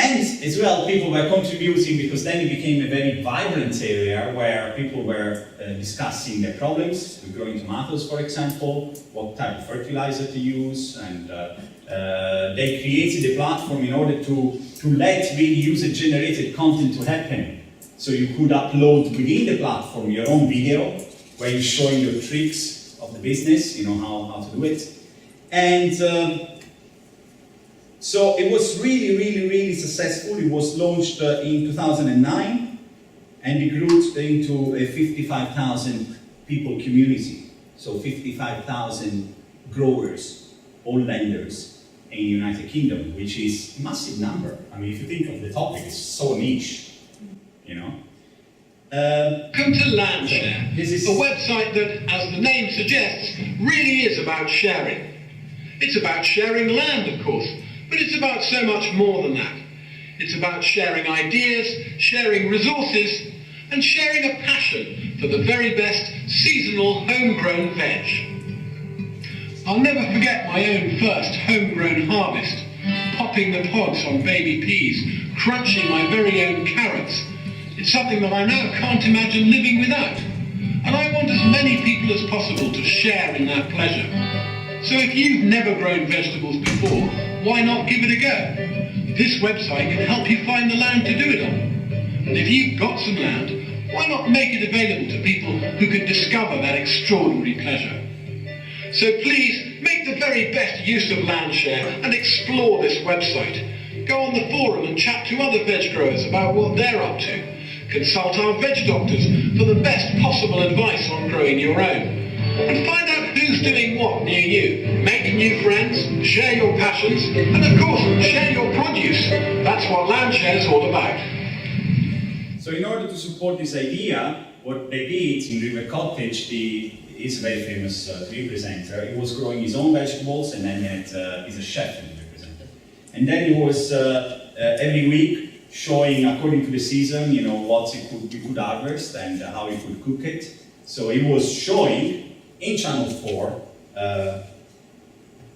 as well, people were contributing because then it became a very vibrant area where people were discussing their problems with growing tomatoes, for example, what type of fertilizer to use, and they created a platform in order to let really user-generated content to happen. So you could upload within the platform your own video where you're showing your tricks of the business, how to do it. And so it was really, really, really successful. It was launched in 2009, and it grew into a 55,000 people community. So 55,000 growers, all lenders in the United Kingdom, which is a massive number. I mean, if you think of the topic, it's so niche, Come to Landshare, a website that, as the name suggests, really is about sharing. It's about sharing land, of course, but it's about so much more than that. It's about sharing ideas, sharing resources, and sharing a passion for the very best seasonal homegrown veg. I'll never forget my own first homegrown harvest, popping the pods on baby peas, crunching my very own carrots. It's something that I now can't imagine living without. And I want as many people as possible to share in that pleasure. So if you've never grown vegetables before, why not give it a go? This website can help you find the land to do it on. And if you've got some land, why not make it available to people who can discover that extraordinary pleasure? So please, make the very best use of Landshare and explore this website. Go on the forum and chat to other veg growers about what they're up to. Consult our veg doctors for the best possible advice on growing your own. And find out who's doing what near you. Make new friends, share your passions, and of course, share your produce. That's what Landshare is all about. So in order to support this idea, what they did in River Cottage, he's a very famous tree presenter. He was growing his own vegetables, and then he's a chef and tree presenter. And then he was every week showing, according to the season, what he could harvest and how he could cook it. So he was showing in Channel 4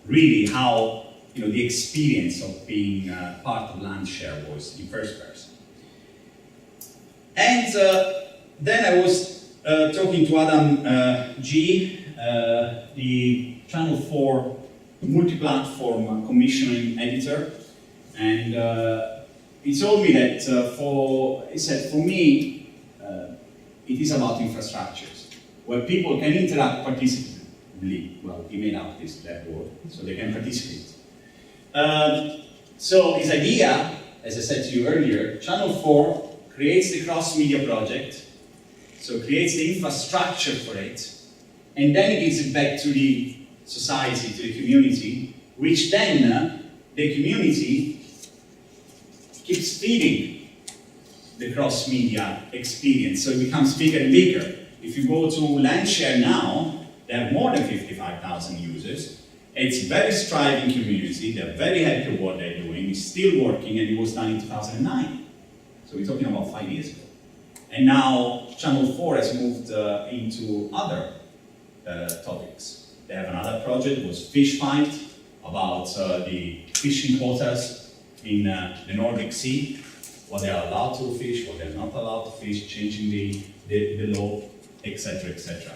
really how the experience of being part of Landshare was in first person. And then I was talking to Adam G, the Channel 4 multi-platform commissioning editor, and he told me that he said, for me, it is about infrastructures, where people can interact participatively. Well, he made up that word, so they can participate. So his idea, as I said to you earlier, Channel 4 creates the Crossmedia project, so creates the infrastructure for it, and then it gives it back to the society, to the community, which then the community keeps feeding the cross-media experience, so it becomes bigger and bigger. If you go to Landshare now, they have more than 55,000 users. It's a very striving community, they're very happy with what they're doing, it's still working, and it was done in 2009. So we're talking about 5 years ago. And now Channel 4 has moved into other topics. They have another project, it was Fish Fight, about the fishing quotas in the Nordic Sea, what they are allowed to fish, what they're not allowed to fish, changing the law, etc., etc.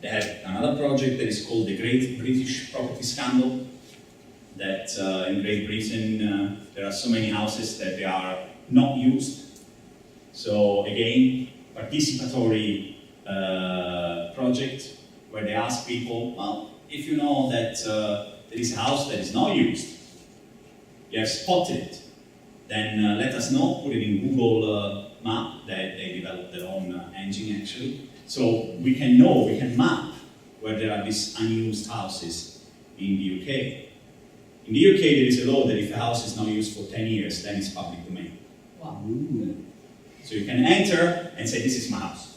They have another project that is called the Great British Property Scandal, that in Great Britain there are so many houses that they are not used. So again, participatory project where they ask people, well, if you know that there is a house that is not used, you have spotted it, then let us know, put it in Google Map, that they developed their own engine actually. So we can know, we can map where there are these unused houses in the UK. In the UK there is a law that if a house is not used for 10 years, then it's public domain. Wow. Ooh. So you can enter and say, this is my house.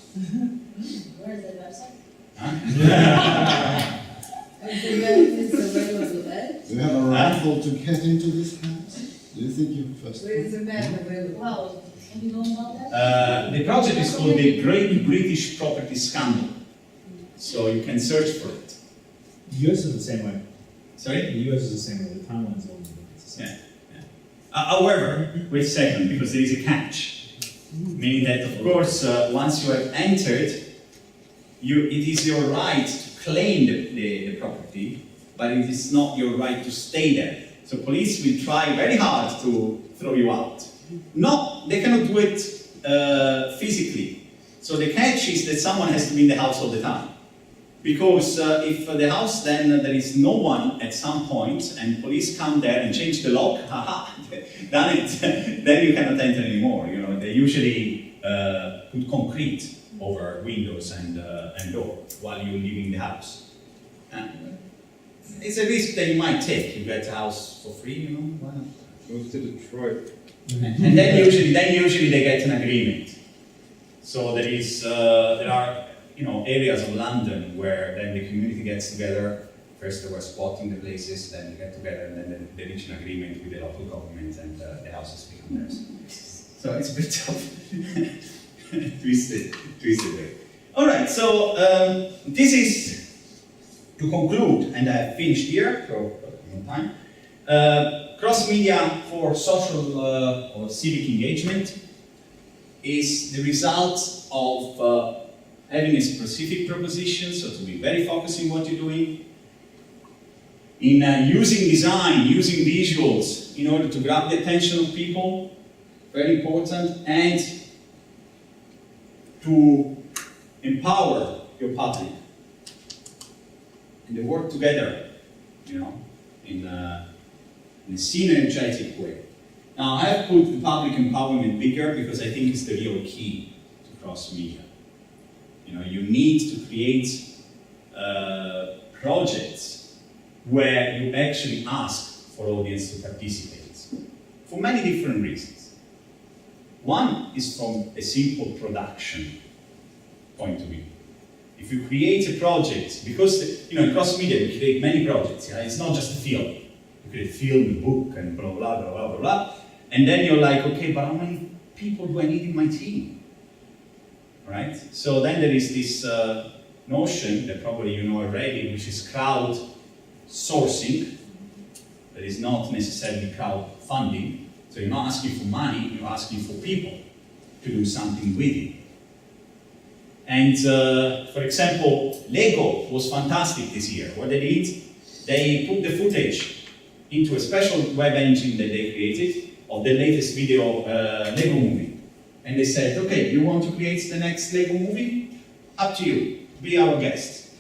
Where is the website? Huh? Do you have a rifle to get into this house? Do you think you first? Where is the map available? Wow, can you know about that? The project is called the Great British Property Scandal. So you can search for it. The US is the same way. Sorry? The US is the same way. The timelines are the same. Yeah. However, wait a second, because there is a catch. Meaning that, of course, once you have entered, it is your right to claim the property, but it is not your right to stay there. So police will try very hard to throw you out. No, they cannot do it physically. So the catch is that someone has to be in the house all the time. Because if the house, then there is no one at some point, and police come there and change the lock, haha, done it, then you cannot enter anymore. They usually put concrete over windows and door while you're leaving the house. It's a risk that you might take. You get a house for free, Why not? Move to Detroit. And then usually they get an agreement. So there are areas of London where then the community gets together. First they were spotting the places, then they get together, and then they reach an agreement with the local government, and the houses become theirs. So it's a bit of twisted way. All right, so this is to conclude, and I have finished here for a long time. Cross-media for social or civic engagement is the result of having a specific proposition, so to be very focused in what you're doing, in using design, using visuals in order to grab the attention of people, very important, and to empower your public. And they work together, in a synergetic way. Now, I have put the public empowerment bigger because I think it's the real key to cross-media. You need to create projects where you actually ask for audience to participate, for many different reasons. One is from a simple production point of view. If you create a project, because in cross-media you create many projects, it's not just a film. You create a film, a book, and blah, blah, blah, blah, blah, blah. And then you're like, okay, but how many people do I need in my team? Right? So then there is this notion that probably you know already, which is crowd sourcing. That is not necessarily crowdfunding. So you're not asking for money, you're asking for people to do something with it. And for example, Lego was fantastic this year. What they did, they put the footage into a special web engine that they created of the latest video Lego movie. And they said, okay, you want to create the next Lego movie? Up to you, be our guest.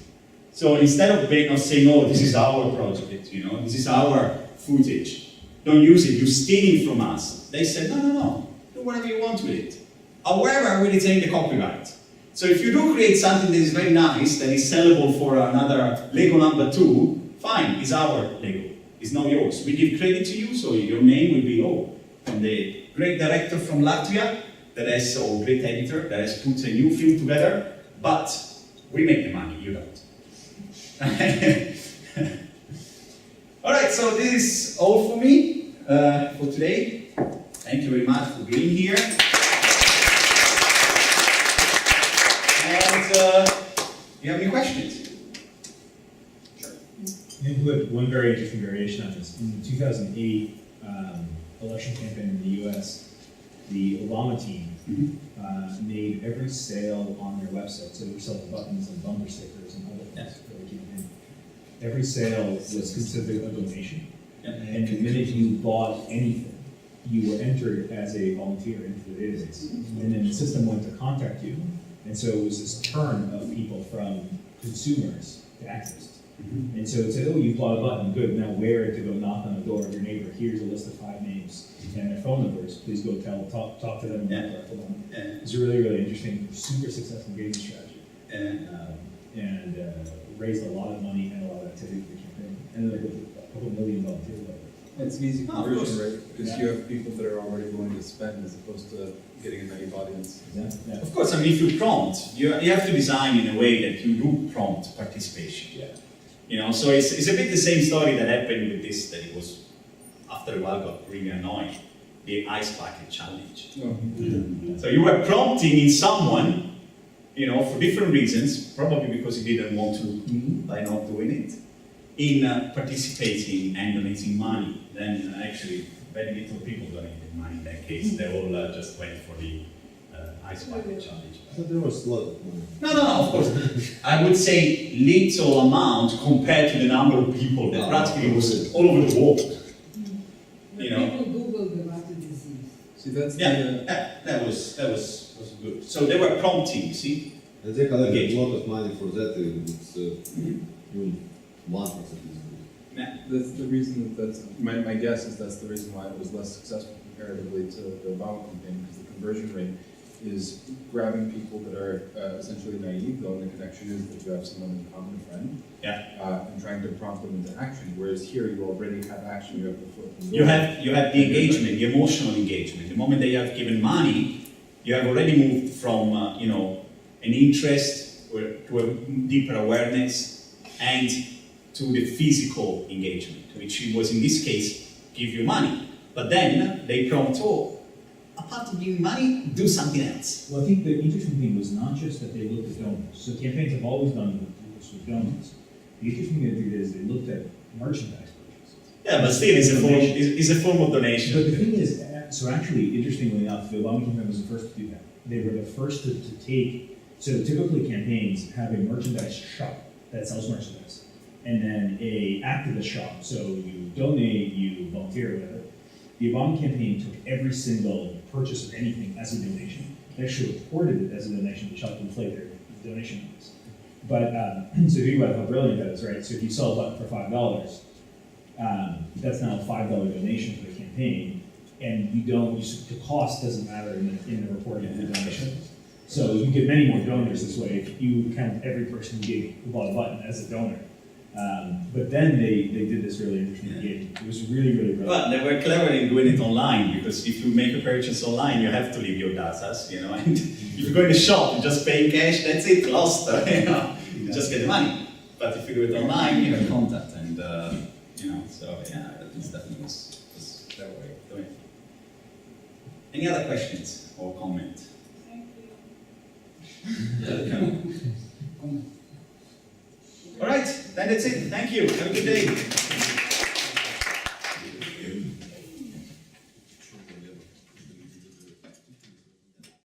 So instead of saying, oh, this is our project, this is our footage, don't use it, you steal it from us. They said, no, do whatever you want with it. However, we retain the copyright. So if you do create something that is very nice, that is sellable for another Lego number 2, fine, it's our Lego, it's not yours. We give credit to you, so your name will be, from the great director from Latvia, great editor, that has put a new film together, but we make the money, you don't. All right, so this is all for me for today. Thank you very much for being here. And do you have any questions? Sure. We had one very interesting variation on this. In the 2008 election campaign in the US, the Obama team made every sale on their website, so they were selling buttons and bumper stickers and other things for the campaign. Every sale was considered a donation. And the minute you bought anything, you were entered as a volunteer into the database. And then the system went to contact you. And so it was this turn of people from consumers to activists. And so it said, oh, you bought a button, good, now wear it to go knock on the door of your neighbor. Here's a list of 5 names and their phone numbers. Please go talk to them. It's a really, really interesting, super successful engagement strategy. And raised a lot of money and a lot of activity for the campaign. And like a couple million volunteers. It's an easy conversion rate because you have people that are already willing to spend as opposed to getting a native audience. Yeah. Of course, if you prompt, you have to design in a way that you do prompt participation. So it's a bit the same story that happened with this, that it was, after a while, got really annoying. The ice bucket challenge. So you were prompting in someone, for different reasons, probably because you didn't want to by not doing it, in participating and donating money. Then actually, very little people donated money in that case. They all just went for the ice bucket challenge. But there was a lot of money. No, of course. I would say little amount compared to the number of people that practically was all over the world. People Googled about the disease. See, that's that was good. So they were prompting, you see? And they collected a lot of money for that. It's even 1% is good. That's the reason my guess is that's the reason why it was less successful comparatively to the Obama campaign, because the conversion rate is grabbing people that are essentially naive. The only connection is that you have someone in common, a friend, and trying to prompt them into action. Whereas here, you already have action. You have the foot. In the You have the engagement, the emotional engagement. The moment that you have given money, you have already moved from an interest to a deeper awareness and to the physical engagement, which was in this case give you money. But then they prompt, apart from giving money, do something else. Well, I think the interesting thing was not just that they looked at donors. So campaigns have always done this with donors. The interesting thing they did is they looked at merchandise purchases. Yeah, but still, it's a form of donation. But the thing is, so actually, interestingly enough, the Obama campaign was the first to do that. They were the first to take, so typically campaigns have a merchandise shop that sells merchandise, and then a activist shop, so you donate, you volunteer, whatever. The Obama campaign took every single purchase of anything as a donation. They actually reported it as a donation to help inflate their donation numbers. But, so think about how brilliant that is, right? So if you sell a button for $5, that's now a $5 donation for the campaign, and the cost doesn't matter in the reporting of the donation. So you get many more donors this way if you count every person who bought a button as a donor. But then they did this really interesting engagement. It was really, really brilliant. Well, they were clever in doing it online, because if you make a purchase online, you have to leave your data, and if you go in the shop and just pay in cash, that's it, lost, you just get the money. But if you do it online, you have contact, and so yeah, that definitely was their way of doing it. Any other questions or comments? All right, then that's it. Thank you. Have a good day.